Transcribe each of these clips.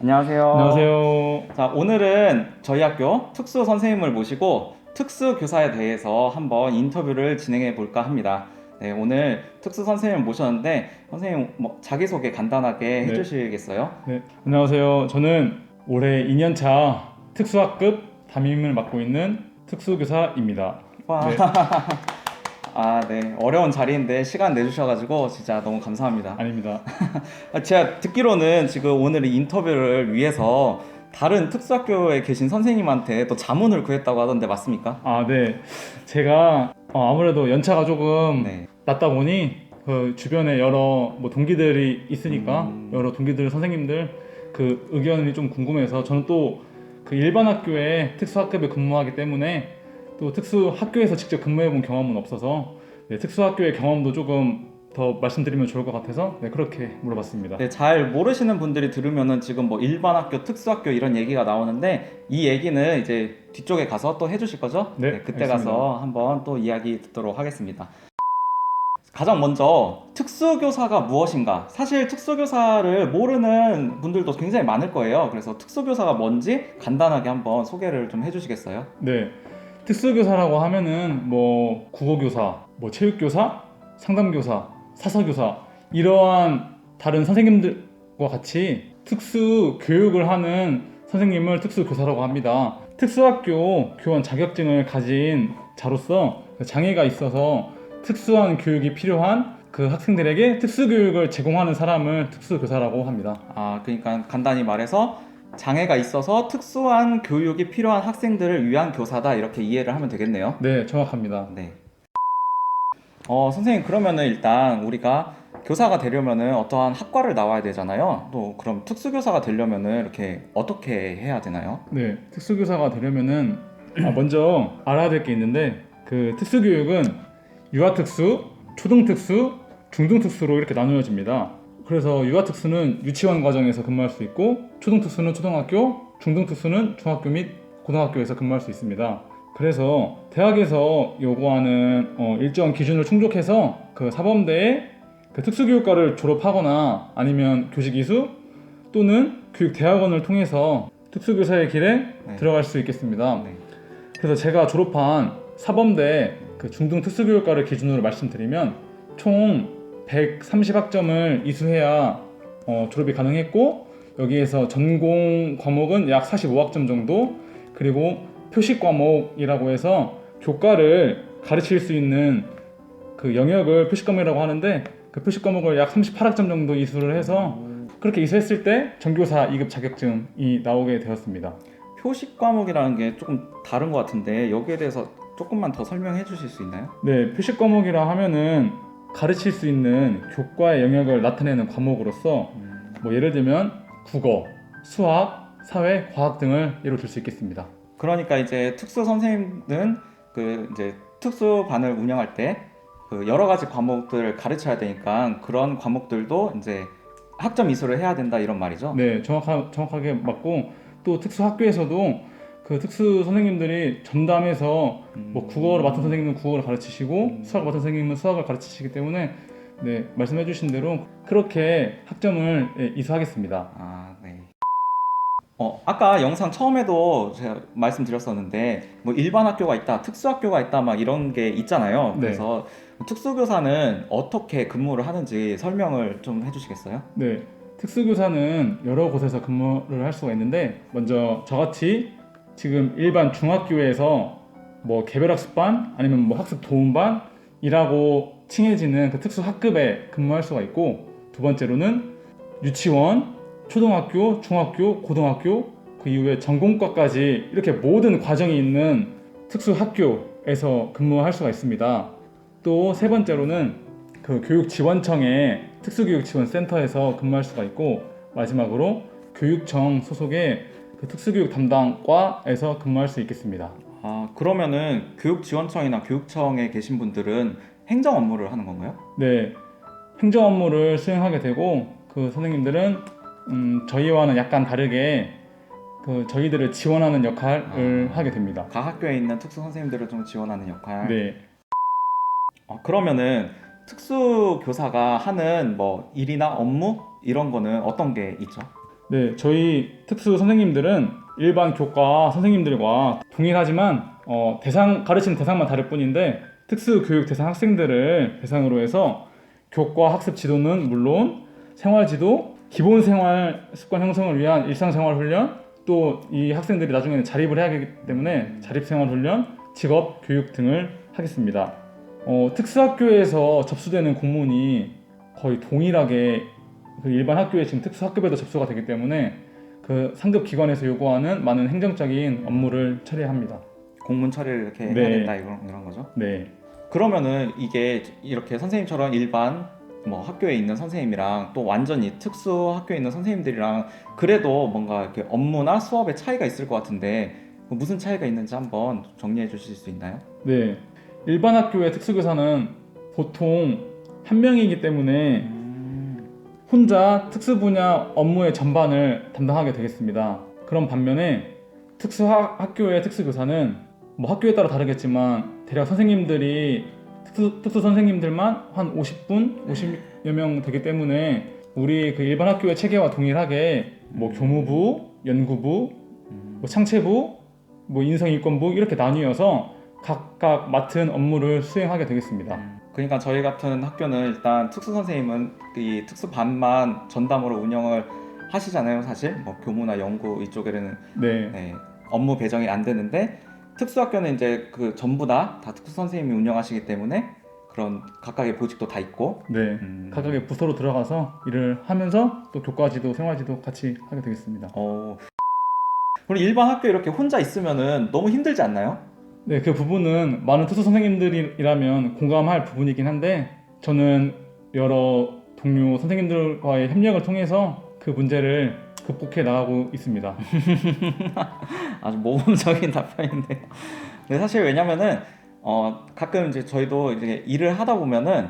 안녕하세요. 안녕하세요. 자, 오늘은 저희 학교 특수 선생님을 모시고 특수 교사에 대해서 한번 인터뷰를 진행해 볼까 합니다. 네, 오늘 특수 선생님을 모셨는데 선생님 자기소개 간단하게 네, 해주시겠어요? 네. 안녕하세요. 저는 올해 2년차 특수학급 담임을 맡고 있는 특수교사입니다. 와, 네, 아, 네, 어려운 자리인데 시간 내주셔가지고 진짜 너무 감사합니다. 아닙니다. 제가 듣기로는 지금 오늘 이 인터뷰를 위해서 다른 특수학교에 계신 선생님한테 또 자문을 구했다고 하던데 맞습니까? 네. 제가 아무래도 연차가 조금 네. 낮다 보니 그 주변에 여러 동기들이 있으니까 여러 동기들, 선생님들 그 의견이 좀 궁금해서 저는 또 그 일반 학교에 특수학급에 근무하기 때문에 또 특수학교에서 직접 근무해 본 경험은 없어서 네, 특수학교의 경험도 조금 더 말씀드리면 좋을 것 같아서 네, 그렇게 물어봤습니다. 네, 잘 모르시는 분들이 들으면은 지금 뭐 일반 학교, 특수학교 이런 얘기가 나오는데 이 얘기는 이제 뒤쪽에 가서 또 해주실 거죠? 네, 그때 알겠습니다. 가서 한번 또 이야기 듣도록 하겠습니다. 가장 먼저 특수교사가 무엇인가? 사실 특수교사를 모르는 분들도 굉장히 많을 거예요. 그래서 특수교사가 뭔지 간단하게 한번 소개를 좀 해주시겠어요? 네, 특수교사라고 하면은 뭐 국어교사, 뭐 체육교사, 상담교사, 사서교사 이러한 다른 선생님들과 같이 특수 교육을 하는 선생님을 특수교사라고 합니다. 특수학교 교원 자격증을 가진 자로서 장애가 있어서 특수한 교육이 필요한 그 학생들에게 특수교육을 제공하는 사람을 특수교사라고 합니다. 아, 그러니까 간단히 말해서 장애가 있어서 특수한 교육이 필요한 학생들을 위한 교사다 이렇게 이해를 하면 되겠네요. 네, 정확합니다. 네. 선생님, 그러면은 일단 우리가 교사가 되려면은 어떠한 학과를 나와야 되잖아요. 또 그럼 특수교사가 되려면은 이렇게 어떻게 해야 되나요? 네, 특수교사가 되려면은 먼저 알아야 될 게 있는데 그 특수교육은 유아특수, 초등특수, 중등특수로 이렇게 나누어집니다. 그래서 유아특수는 유치원 과정에서 근무할 수 있고 초등특수는 초등학교, 중등특수는 중학교 및 고등학교에서 근무할 수 있습니다. 그래서 대학에서 요구하는 일정 기준을 충족해서 그 사범대의 그 특수교육과를 졸업하거나 아니면 교직이수 또는 교육대학원을 통해서 특수교사의 길에 네. 들어갈 수 있겠습니다. 네. 그래서 제가 졸업한 사범대 그 중등 특수교육과를 기준으로 말씀드리면 총 130학점을 이수해야 졸업이 가능했고 여기에서 전공 과목은 약 45학점 정도 그리고 표식 과목이라고 해서 교과를 가르칠 수 있는 그 영역을 표식 과목이라고 하는데 그 표식 과목을 약 38학점 정도 이수를 해서 그렇게 이수했을 때 전교사 2급 자격증이 나오게 되었습니다. 표식 과목이라는 게 조금 다른 것 같은데 여기에 대해서 조금만 더 설명해 주실 수 있나요? 네, 표식 과목이라 하면은 가르칠 수 있는 교과의 영역을 나타내는 과목으로서 뭐 예를 들면 국어, 수학, 사회, 과학 등을 예로 들 수 있겠습니다. 그러니까 이제 특수 선생님은 그 이제 특수반을 운영할 때 그 여러 가지 과목들을 가르쳐야 되니까 그런 과목들도 이제 학점 이수를 해야 된다 이런 말이죠. 네, 정확하게 맞고 또 특수학교에서도 그 특수 선생님들이 전담해서 뭐 국어를 맡은 선생님은 국어를 가르치시고 수학을 맡은 선생님은 수학을 가르치시기 때문에 네, 말씀해주신 대로 그렇게 학점을 이수하겠습니다. 아, 네. 아까 영상 처음에도 제가 말씀드렸었는데 뭐 일반 학교가 있다, 특수학교가 있다 막 이런 게 있잖아요. 네. 그래서 특수교사는 어떻게 근무를 하는지 설명을 좀 해주시겠어요? 네, 특수교사는 여러 곳에서 근무를 할 수가 있는데 먼저 저같이 지금 일반 중학교에서 뭐 개별학습반 아니면 뭐 학습 도움반이라고 칭해지는 그 특수학급에 근무할 수가 있고 두 번째로는 유치원, 초등학교, 중학교, 고등학교 그 이후에 전공과까지 이렇게 모든 과정이 있는 특수학교에서 근무할 수가 있습니다. 또 세 번째로는 그 교육지원청의 특수교육지원센터에서 근무할 수가 있고 마지막으로 교육청 소속의 그 특수교육 담당과에서 근무할 수 있겠습니다. 아, 그러면은 교육지원청이나 교육청에 계신 분들은 행정 업무를 하는 건가요? 네, 행정 업무를 수행하게 되고 그 선생님들은 저희와는 약간 다르게 그 저희들을 지원하는 역할을 하게 됩니다. 각 학교에 있는 특수 선생님들을 좀 지원하는 역할. 네, 그러면은 특수 교사가 하는 뭐 일이나 업무 이런 거는 어떤 게 있죠? 네, 저희 특수 선생님들은 일반 교과 선생님들과 동일하지만 가르치는 대상만 다를 뿐인데 특수 교육 대상 학생들을 대상으로 해서 교과 학습 지도는 물론 생활 지도, 기본 생활 습관 형성을 위한 일상생활 훈련, 또 이 학생들이 나중에는 자립을 해야 하기 때문에 자립생활 훈련, 직업 교육 등을 하겠습니다. 특수학교에서 접수되는 공문이 거의 동일하게 그 일반 학교에 지금 특수학급에도 접수가 되기 때문에 그 상급 기관에서 요구하는 많은 행정적인 업무를 처리합니다. 공문 처리를 이렇게 네. 해야 된다 이런 거죠? 네, 그러면은 이게 이렇게 선생님처럼 일반 뭐 학교에 있는 선생님이랑 또 완전히 특수 학교에 있는 선생님들이랑 그래도 뭔가 이렇게 업무나 수업에 차이가 있을 것 같은데 무슨 차이가 있는지 한번 정리해 주실 수 있나요? 네. 일반 학교의 특수교사는 보통 한 명이기 때문에 혼자 특수 분야 업무의 전반을 담당하게 되겠습니다. 그런 반면에 학교의 특수교사는 뭐 학교에 따라 다르겠지만 대략 선생님들이 특수 선생님들만 한 50분, 50여 명 되기 때문에 우리 그 일반 학교의 체계와 동일하게 뭐 교무부, 연구부, 뭐 창체부, 뭐 인성인권부 이렇게 나뉘어서 각각 맡은 업무를 수행하게 되겠습니다. 그러니까 저희 같은 학교는 일단 특수 선생님은 이 특수 반만 전담으로 운영을 하시잖아요. 사실 뭐 교무나 연구 이쪽에는 네, 업무 배정이 안 되는데 특수학교는 이제 그 전부 다 특수 선생님이 운영하시기 때문에 그런 각각의 보직도 다 있고 네. 각각의 부서로 들어가서 일을 하면서 또 교과지도, 생활지도 같이 하게 되겠습니다. 그리고 일반 학교 이렇게 혼자 있으면은 너무 힘들지 않나요? 네, 그 부분은 많은 특수 선생님들이라면 공감할 부분이긴 한데 저는 여러 동료 선생님들과의 협력을 통해서 그 문제를 극복해 나가고 있습니다. 아주 모범적인 답변인데요. 근데 사실 왜냐면은 가끔 이제 저희도 이제 일을 하다 보면은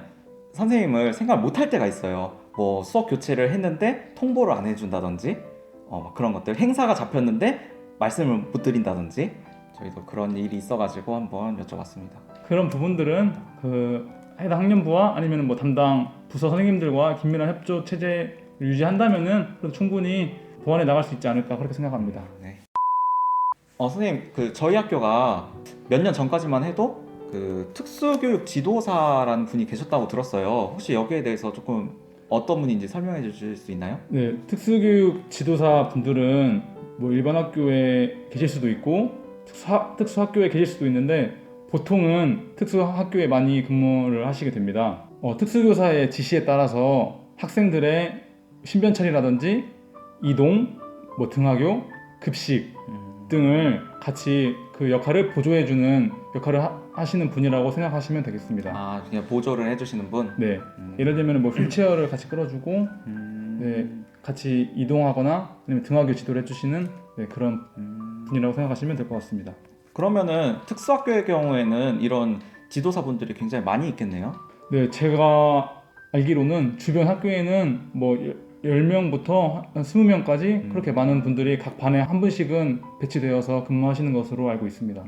선생님을 생각을 못 할 때가 있어요. 뭐 수업 교체를 했는데 통보를 안 해준다든지 막 그런 것들 행사가 잡혔는데 말씀을 못 드린다든지 저희도 그런 일이 있어가지고 한번 여쭤봤습니다. 그런 부분들은 그 해당 학년부와 아니면 뭐 담당 부서 선생님들과 긴밀한 협조 체제를 유지한다면은 그래도 충분히 보완해 나갈 수 있지 않을까 그렇게 생각합니다. 네. 선생님 그 저희 학교가 몇 년 전까지만 해도 그 특수교육 지도사라는 분이 계셨다고 들었어요. 혹시 여기에 대해서 조금 어떤 분인지 설명해 주실 수 있나요? 네, 특수교육 지도사 분들은 뭐 일반 학교에 계실 수도 있고 특수학교에 계실 수도 있는데 보통은 특수학교에 많이 근무를 하시게 됩니다. 특수교사의 지시에 따라서 학생들의 신변 처리라든지 이동, 뭐 등하교, 급식 등을 같이 그 역할을 보조해주는 역할을 하시는 분이라고 생각하시면 되겠습니다. 그냥 보조를 해주시는 분? 네, 예를 들면 뭐 휠체어를 같이 끌어주고 네, 같이 이동하거나 아니면 등하교 지도를 해주시는 그런 분이라고 생각하시면 될 것 같습니다. 그러면은 특수학교의 경우에는 이런 지도사분들이 굉장히 많이 있겠네요? 네, 제가 알기로는 주변 학교에는 뭐 10명부터 한 20명까지 그렇게 많은 분들이 각 반에 한 분씩은 배치되어서 근무하시는 것으로 알고 있습니다.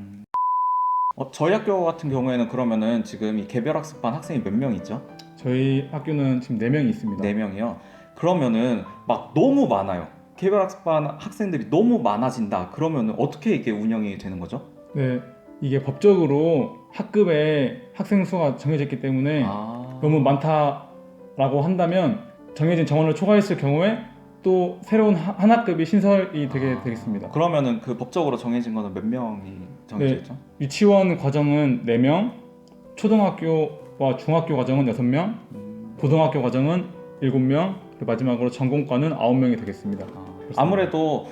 저희 학교 같은 경우에는 그러면은 지금 이 개별학습반 학생이 몇 명 있죠? 저희 학교는 지금 4명이 있습니다. 4명이요? 그러면은 막 너무 많아요. 개별학습반 학생들이 너무 많아진다. 그러면은 어떻게 이게 운영이 되는 거죠? 네, 이게 법적으로 학급에 학생 수가 정해져 있기 때문에 너무 많다라고 한다면 정해진 정원을 초과했을 경우에 또 새로운 한 학급이 신설이 되겠습니다. 그러면은 그 법적으로 정해진 거는 몇 명이 정해져 있죠? 유치원 과정은 4명, 초등학교와 중학교 과정은 6명, 고등학교 과정은 7명, 그리고 마지막으로 전공과는 9명이 되겠습니다. 아무래도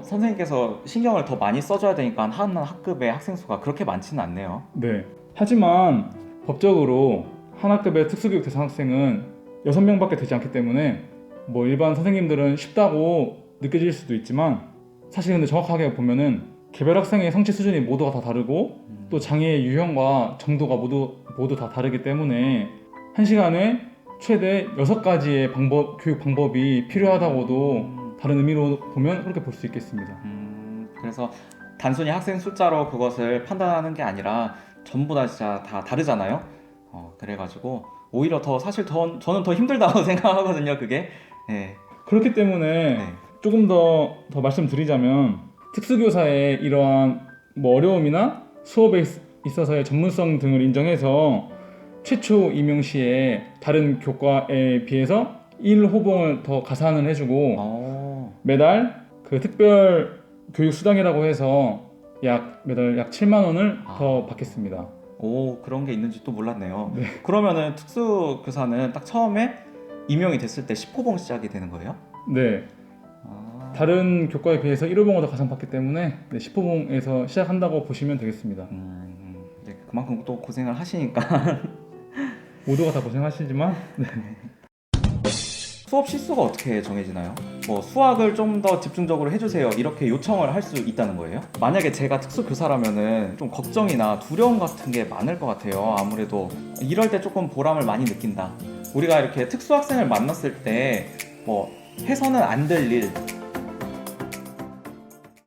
선생님께서 신경을 더 많이 써줘야 되니까 한 학급의 학생 수가 그렇게 많지는 않네요. 네. 하지만 법적으로 한 학급의 특수교육 대상 학생은 6명밖에 되지 않기 때문에 뭐 일반 선생님들은 쉽다고 느껴질 수도 있지만 사실 근데 정확하게 보면은 개별 학생의 성취 수준이 모두가 다 다르고 또 장애의 유형과 정도가 모두 다 다르기 때문에 한 시간에 최대 6가지의 교육 방법이 필요하다고도 다른 의미로 보면 그렇게 볼 수 있겠습니다. 그래서 단순히 학생 숫자로 그것을 판단하는 게 아니라 전부 다 진짜 다 다르잖아요. 그래가지고 오히려 더 사실 저는 더 힘들다고 생각하거든요. 그게. 네. 그렇기 때문에 조금 더 말씀드리자면 특수교사의 이러한 뭐 어려움이나 수업에 있어서의 전문성 등을 인정해서 최초 임용 시에 다른 교과에 비해서 1호봉을 더 가산을 해주고 매달 그 특별 교육 수당이라고 해서 매달 약 7만 원을 더 받겠습니다. 오, 그런 게 있는지 또 몰랐네요. 네. 그러면은 특수교사는 딱 처음에 임용이 됐을 때 10호봉 시작이 되는 거예요? 네. 다른 교과에 비해서 1호봉을 더 가산받기 때문에 10호봉에서 시작한다고 보시면 되겠습니다. 네, 그만큼 또 고생을 하시니까 모두가 다 고생하시지만 수업 실수가 어떻게 정해지나요? 뭐 수학을 좀 더 집중적으로 해주세요 이렇게 요청을 할 수 있다는 거예요? 만약에 제가 특수교사라면은 좀 걱정이나 두려움 같은 게 많을 것 같아요. 아무래도 이럴 때 조금 보람을 많이 느낀다. 우리가 이렇게 특수학생을 만났을 때 뭐 해서는 안 될 일,